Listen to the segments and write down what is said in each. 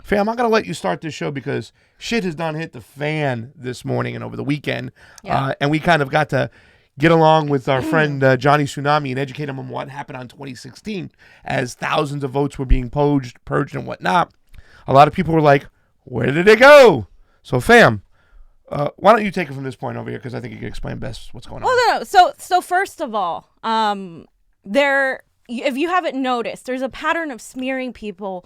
Fam, I'm going to let you start this show because shit has done hit the fan this morning and over the weekend. Yeah. And we kind of got to get along with our friend Johnny Tsunami and educate him on what happened on 2016 as thousands of votes were being purged and whatnot. A lot of people were like, where did it go? So, fam, why don't you take it from this point over here, because I think you can explain best what's going on. Well, no. So first of all, if you haven't noticed, there's a pattern of smearing people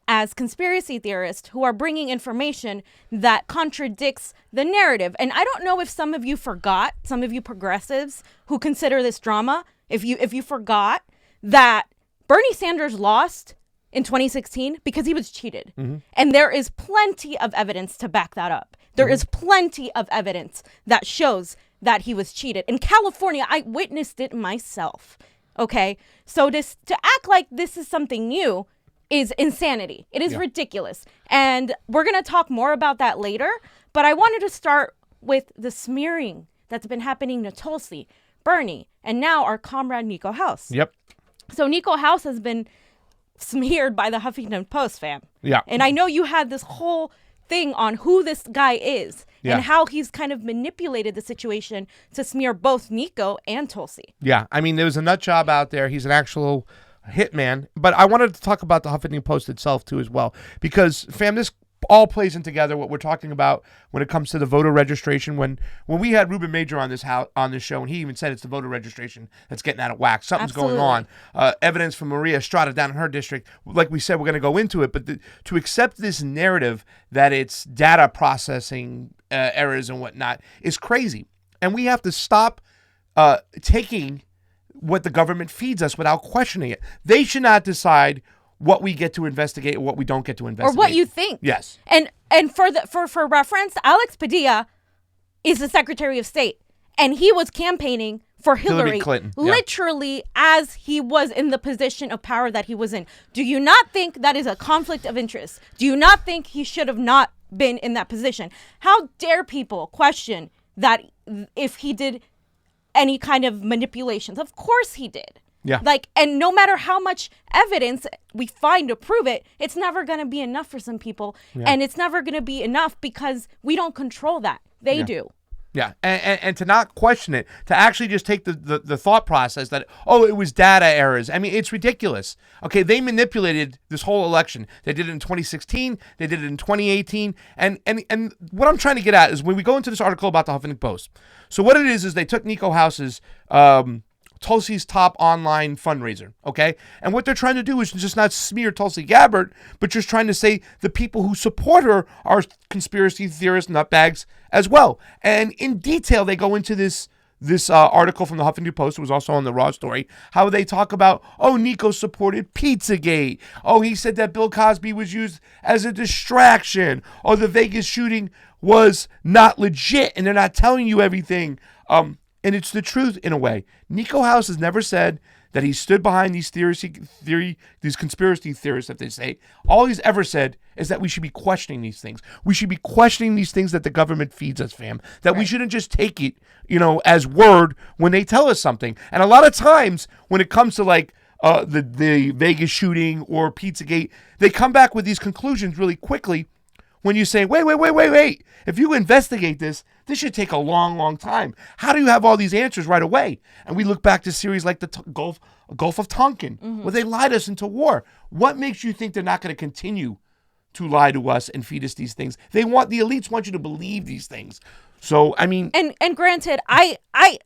as conspiracy theorists who are bringing information that contradicts the narrative. And I don't know if some of you forgot, some of you progressives who consider this drama, if you forgot that Bernie Sanders lost in 2016 because he was cheated. Mm-hmm. And there is plenty of evidence to back that up. There is plenty of evidence that shows that he was cheated. In California, I witnessed it myself. Okay? So to act like this is something new is insanity. It is ridiculous. And we're going to talk more about that later. But I wanted to start with the smearing that's been happening to Tulsi, Bernie, and now our comrade Niko House. Yep. So Niko House has been smeared by the Huffington Post, fam. Yeah. And I know you had this whole thing on who this guy is and how he's kind of manipulated the situation to smear both Niko and Tulsi. Yeah. I mean, there was a nut job out there. He's an actual hitman. But I wanted to talk about the Huffington Post itself, too, as well. Because, fam, this all plays in together what we're talking about when it comes to the voter registration. When we had Ruben Major on this show, and he even said it's the voter registration that's getting out of whack. Something's going on. Evidence from Maria Estrada down in her district. Like we said, we're going to go into it. But to accept this narrative that it's data processing errors and whatnot is crazy. And we have to stop taking what the government feeds us without questioning it. They should not decide what we get to investigate or what we don't get to investigate. Or what you think. Yes. And for reference, Alex Padilla is the Secretary of State. And he was campaigning for Hillary Clinton. Literally as he was in the position of power that he was in. Do you not think that is a conflict of interest? Do you not think he should have not been in that position? How dare people question that if he did any kind of manipulations? Of course he did. Yeah. And no matter how much evidence we find to prove it, it's never going to be enough for some people. Yeah. And it's never going to be enough because we don't control that. They do. Yeah. And to not question it, to actually just take the thought process that, it was data errors. I mean, it's ridiculous. Okay, they manipulated this whole election. They did it in 2016. They did it in 2018. And what I'm trying to get at is when we go into this article about the Huffington Post. So what it is they took Niko House's Tulsi's top online fundraiser, okay? And what they're trying to do is just not smear Tulsi Gabbard, but just trying to say the people who support her are conspiracy theorist nutbags as well. And in detail, they go into this article from the Huffington Post. It was also on the Raw story, how they talk about, Niko supported Pizzagate. He said that Bill Cosby was used as a distraction. The Vegas shooting was not legit, and they're not telling you everything. And it's the truth in a way. Niko House has never said that he stood behind these these conspiracy theorists, if they say. All he's ever said is that we should be questioning these things. We should be questioning these things that the government feeds us, fam. That we shouldn't just take it, as word when they tell us something. And a lot of times when it comes to the Vegas shooting or Pizzagate, they come back with these conclusions really quickly. When you say, wait, if you investigate this should take a long, long time. How do you have all these answers right away? And we look back to series like the Gulf of Tonkin, where they lied us into war. What makes you think they're not going to continue to lie to us and feed us these things? The elites want you to believe these things. So, I mean... And granted, I've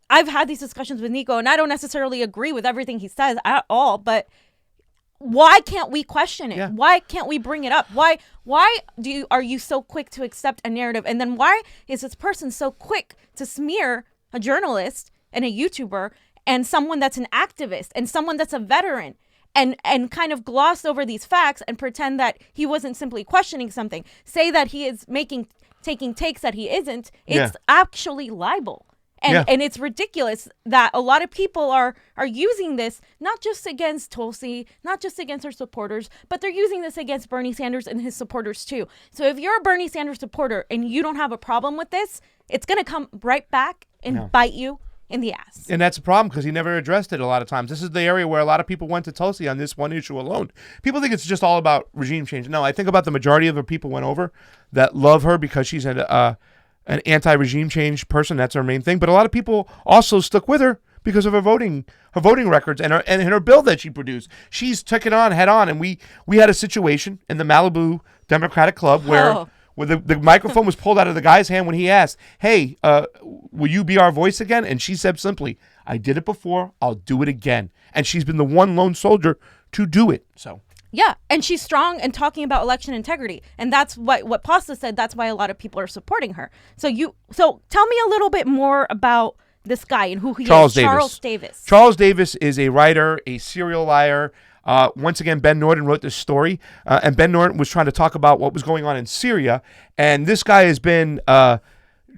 had these discussions with Niko, and I don't necessarily agree with everything he says at all, but... why can't we question it? Yeah. Why can't we bring it up? Why are you so quick to accept a narrative? And then why is this person so quick to smear a journalist and a YouTuber and someone that's an activist and someone that's a veteran and kind of gloss over these facts and pretend that he wasn't simply questioning something, say that he is taking takes that he isn't? It's actually libel. And it's ridiculous that a lot of people are using this, not just against Tulsi, not just against her supporters, but they're using this against Bernie Sanders and his supporters too. So if you're a Bernie Sanders supporter and you don't have a problem with this, it's going to come right back and bite you in the ass. And that's a problem because he never addressed it a lot of times. This is the area where a lot of people went to Tulsi on this one issue alone. People think it's just all about regime change. No, I think about the majority of the people went over that love her because she's an anti-regime change person. That's her main thing. But a lot of people also stuck with her because of her voting records and her bill that she produced. She's took it on head on. And we had a situation in the Malibu Democratic Club where the microphone was pulled out of the guy's hand when he asked, hey, will you be our voice again? And she said simply, I did it before, I'll do it again. And she's been the one lone soldier to do it. So yeah, and she's strong and talking about election integrity. And that's what Pasta said. That's why a lot of people are supporting her. So tell me a little bit more about this guy and who he is. Charles Davis. Charles Davis is a writer, a serial liar. Once again, Ben Norton wrote this story, and Ben Norton was trying to talk about what was going on in Syria. And this guy has been,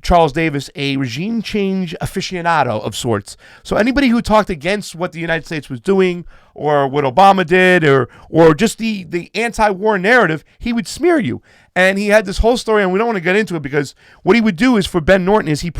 Charles Davis, a regime change aficionado of sorts. So anybody who talked against what the United States was doing or what Obama did or just the anti-war narrative, he would smear you. And he had this whole story, and we don't want to get into it because what he would do is for Ben Norton is he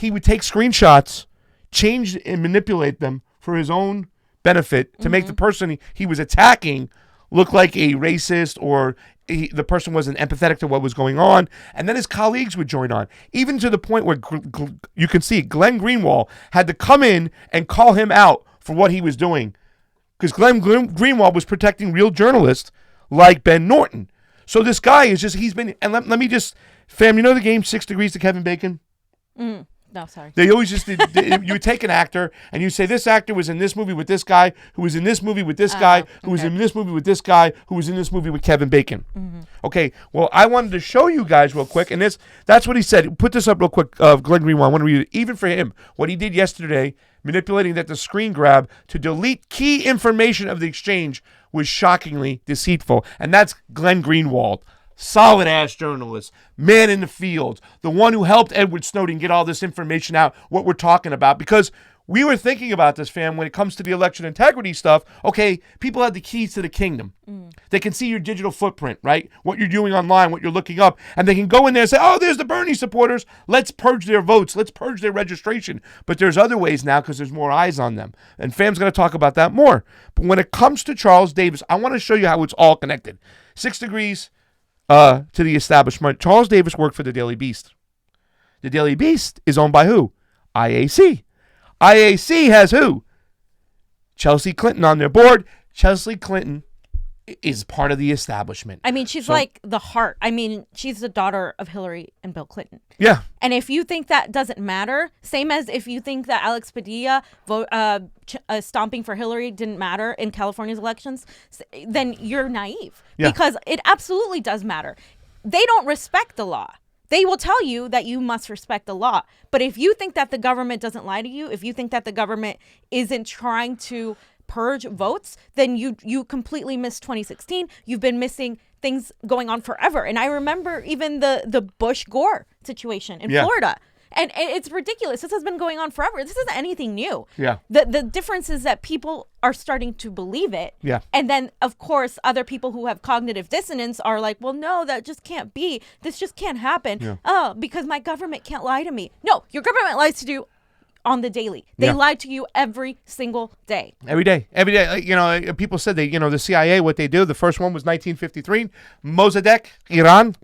would take screenshots, change and manipulate them for his own benefit to make the person he was attacking look like a racist or the person wasn't empathetic to what was going on. And then his colleagues would join on, even to the point where you can see Glenn Greenwald had to come in and call him out for what he was doing because Glenn Greenwald was protecting real journalists like Ben Norton. So this guy is just, he's been, and let me just, fam, you know the game 6 Degrees to Kevin Bacon? No, sorry. They always just did, you would take an actor and you say this actor was in this movie with this guy, who was in this movie with this guy, who was in this movie with this guy, who was in this movie with Kevin Bacon. Okay, well, I wanted to show you guys real quick, and that's what he said. Put this up real quick, Glenn Greenwald. I want to read it. Even for him, what he did yesterday, manipulating the screen grab to delete key information of the exchange was shockingly deceitful. And that's Glenn Greenwald. Solid ass journalist, man in the field, the one who helped Edward Snowden get all this information out, what we're talking about. Because we were thinking about this, fam, when it comes to the election integrity stuff. Okay, people have the keys to the kingdom. They can see your digital footprint, right? What you're doing online, what you're looking up, and they can go in there and say, oh, there's the Bernie supporters. Let's purge their votes. Let's purge their registration. But there's other ways now because there's more eyes on them. And fam's going to talk about that more. But when it comes to Charles Davis, I want to show you how it's all connected. 6 Degrees to the establishment. Charles Davis worked for the Daily Beast. The Daily Beast is owned by who? IAC. IAC has who? Chelsea Clinton on their board. Chelsea Clinton is part of the establishment. I mean, she's like the heart. I mean, she's the daughter of Hillary and Bill Clinton. Yeah. And if you think that doesn't matter, same as if you think that Alex Padilla stomping for Hillary didn't matter in California's elections, then you're naive. Yeah. Because it absolutely does matter. They don't respect the law. They will tell you that you must respect the law. But if you think that the government doesn't lie to you, if you think that the government isn't trying to purge votes, then you completely missed 2016. You've been missing things going on forever. And I remember even the Bush-Gore situation in Florida. And it's ridiculous. This has been going on forever. This isn't anything new. Yeah. The difference is that people are starting to believe it. Yeah. And then, of course, other people who have cognitive dissonance are like, well, no, that just can't be. This just can't happen. Yeah. Oh, because my government can't lie to me. No, your government lies to you on the daily. They lie to you every single day. Every day. Like, people said the CIA, what they do, the first one was 1953, Mossadegh, Iran.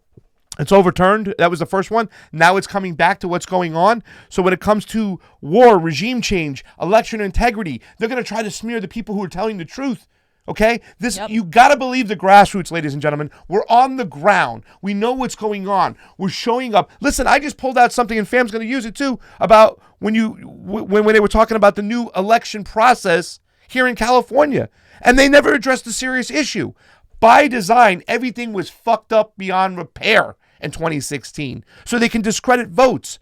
It's overturned. That was the first one. Now it's coming back to what's going on. So when it comes to war, regime change, election integrity, they're going to try to smear the people who are telling the truth. Okay? You got to believe the grassroots, ladies and gentlemen. We're on the ground. We know what's going on. We're showing up. Listen, I just pulled out something, and fam's going to use it too, about when they were talking about the new election process here in California. And they never addressed the serious issue. By design, everything was fucked up beyond repair in 2016. So they can discredit votes.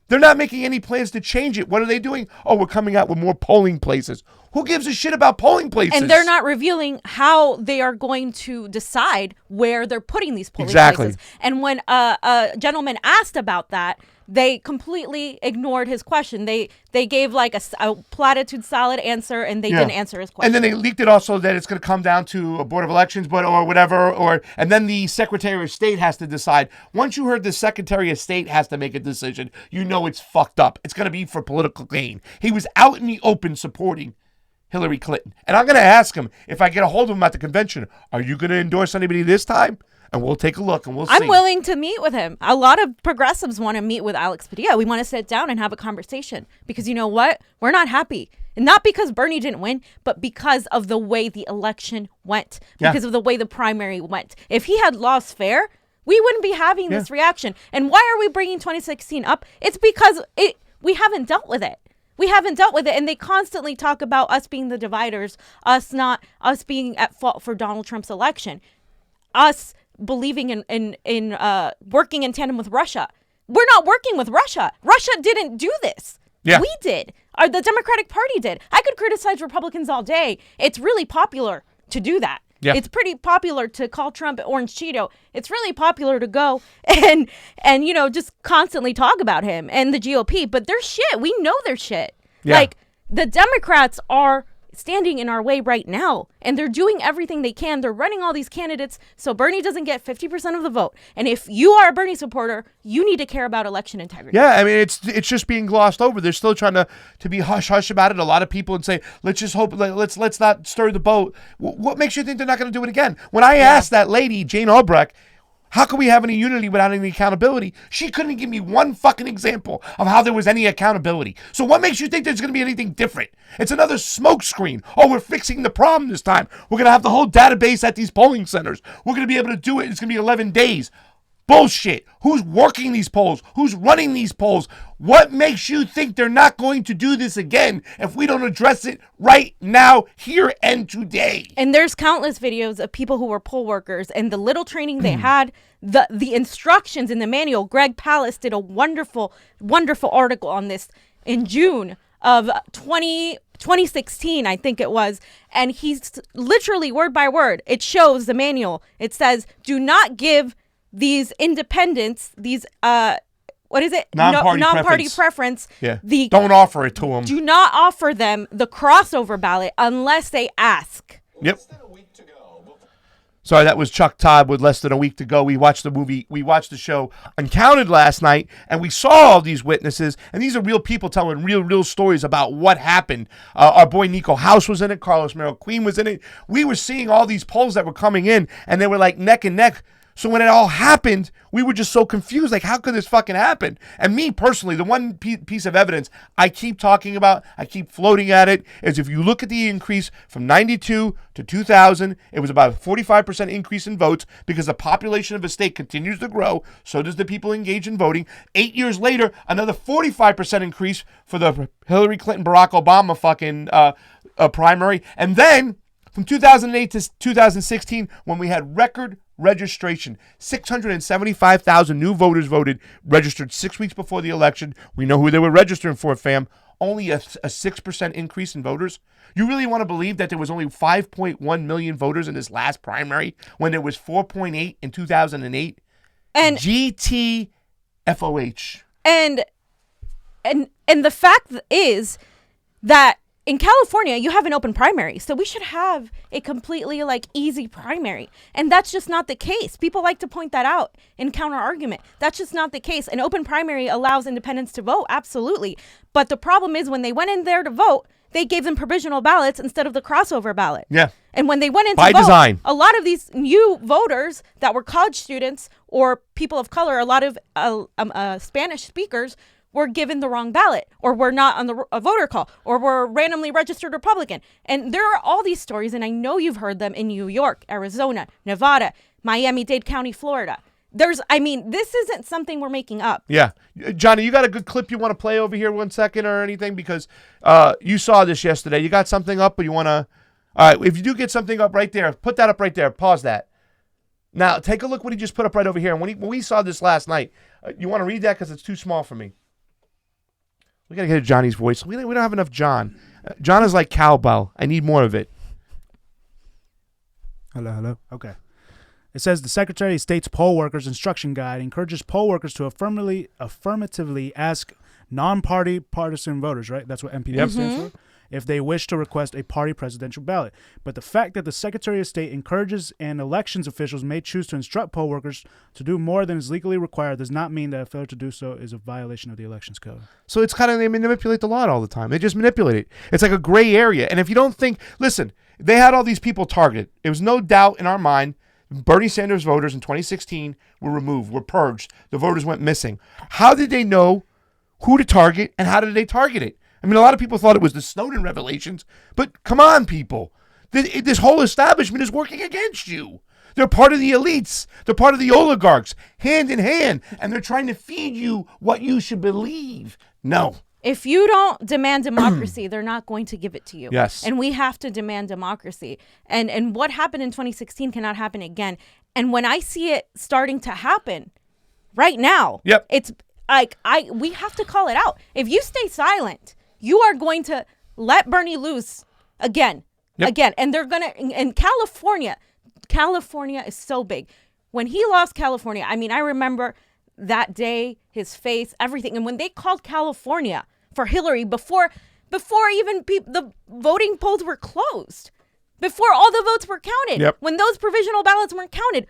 They're not making any plans to change it. What are they doing? Oh, we're coming out with more polling places. Who gives a shit about polling places? And they're not revealing how they are going to decide where they're putting these polling places. And when a gentleman asked about that, they completely ignored his question. They gave like a platitude solid answer, and they didn't answer his question. And then they leaked it also that it's going to come down to a board of elections, or whatever, and then the Secretary of State has to decide. Once you heard the Secretary of State has to make a decision, you know it's fucked up. It's going to be for political gain. He was out in the open supporting Hillary Clinton. And I'm going to ask him, if I get a hold of him at the convention, are you going to endorse anybody this time? And we'll take a look and we'll see. I'm willing to meet with him. A lot of progressives want to meet with Alex Padilla. We want to sit down and have a conversation because you know what? We're not happy. And not because Bernie didn't win, but because of the way the election went, because of the way the primary went. If he had lost fair, we wouldn't be having this reaction. And why are we bringing 2016 up? It's because we haven't dealt with it. We haven't dealt with it, and they constantly talk about us being the dividers, us being at fault for Donald Trump's election, us believing in working in tandem with Russia. We're not working with Russia. Russia didn't do this. Yeah. We did. The Democratic Party did. I could criticize Republicans all day. It's really popular to do that. Yeah. It's pretty popular to call Trump Orange Cheeto. It's really popular to go and just constantly talk about him and the GOP. But they're shit. We know they're shit. Yeah. Like, the Democrats are standing in our way right now, and they're doing everything they can. They're running all these candidates so Bernie doesn't get 50% of the vote. And if you are a Bernie supporter, you need to care about election integrity. Yeah, I mean, it's just being glossed over. They're still trying to be hush-hush about it. A lot of people would say, let's just hope, let's not stir the boat. What makes you think they're not going to do it again? When I asked that lady, Jane Albrecht, how can we have any unity without any accountability? She couldn't give me one fucking example of how there was any accountability. So what makes you think there's going to be anything different? It's another smokescreen. Oh, we're fixing the problem this time. We're going to have the whole database at these polling centers. We're going to be able to do it. It's going to be 11 days. Bullshit. Who's working these polls? Who's running these polls? What makes you think they're not going to do this again if we don't address it right now, here, and today? And there's countless videos of people who were poll workers and the little training they had, the instructions in the manual. Greg Palast did a wonderful, wonderful article on this in June of 2016, I think it was. And he's literally word by word. It shows the manual. It says, do not give these independents, these what is it? Non-party preference. Yeah. Don't offer it to them. Do not offer them the crossover ballot unless they ask. Yep. Sorry, that was Chuck Todd with less than a week to go. We watched the show Uncounted last night, and we saw all these witnesses, and these are real people telling real stories about what happened. Our boy Niko House was in it. Carlos Merrill Queen was in it. We were seeing all these polls that were coming in, and they were like neck and neck. So when it all happened, we were just so confused. Like, how could this fucking happen? And me personally, the one piece of evidence I keep talking about, I keep floating at it, is if you look at the increase from 92 to 2000, it was about a 45% increase in votes because the population of a state continues to grow. So does the people engaged in voting. 8 years later, another 45% increase for the Hillary Clinton, Barack Obama fucking primary. And then from 2008 to 2016, when we had record registration, 675,000 new voters registered 6 weeks before the election. We know who they were registering for, fam. Only a 6% increase in voters. You really want to believe that there was only 5.1 million voters in this last primary when there was 4.8 in 2008? And GTFOH. And the fact is that in California, you have an open primary, so we should have a completely easy primary. And that's just not the case. People like to point that out in counter argument. That's just not the case. An open primary allows independents to vote, absolutely. But the problem is when they went in there to vote, they gave them provisional ballots instead of the crossover ballot. Yeah. And when they went in to by vote, design, a lot of these new voters that were college students or people of color, a lot of Spanish speakers, were given the wrong ballot, or were not on the voter call, or were randomly registered Republican. And there are all these stories, and I know you've heard them in New York, Arizona, Nevada, Miami-Dade County, Florida. This isn't something we're making up. Yeah. Johnny, you got a good clip you want to play over here 1 second or anything? Because you saw this yesterday. You got something up, or you want to... All right, if you do get something up right there, put that up right there. Pause that. Now, take a look what he just put up right over here. And when we saw this last night, you want to read that because it's too small for me. We got to get Johnny's voice. We don't have enough John. John is like cowbell. I need more of it. Hello. Okay. It says the Secretary of State's poll workers instruction guide encourages poll workers to affirmatively ask non-party partisan voters, right? That's what MPD stands for. If they wish to request a party presidential ballot. But the fact that the Secretary of State encourages and elections officials may choose to instruct poll workers to do more than is legally required does not mean that a failure to do so is a violation of the elections code. So it's kind of, they manipulate the law all the time. They just manipulate it. It's like a gray area. And if you don't think, listen, they had all these people targeted. It was no doubt in our mind, Bernie Sanders voters in 2016 were removed, were purged. The voters went missing. How did they know who to target and how did they target it? I mean, a lot of people thought it was the Snowden revelations, but come on, people. This whole establishment is working against you. They're part of the elites. They're part of the oligarchs, hand in hand, and they're trying to feed you what you should believe. No. If you don't demand democracy, they're not going to give it to you. Yes. And we have to demand democracy. And what happened in 2016 cannot happen again. And when I see it starting to happen right now, it's like we have to call it out. If you stay silent, you are going to let Bernie loose again. And they're going to, in California is so big. When he lost California, I mean, I remember that day, his face, everything. And when they called California for Hillary before even the voting polls were closed, before all the votes were counted, when those provisional ballots weren't counted,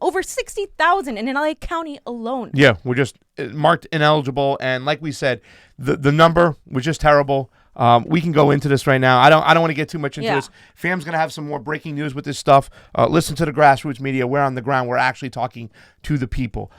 over 60,000 in LA County alone. Yeah, we're just marked ineligible, and like we said, the number was just terrible. We can go into this right now. I don't want to get too much into this. Fam's gonna have some more breaking news with this stuff. Listen to the grassroots media. We're on the ground. We're actually talking to the people.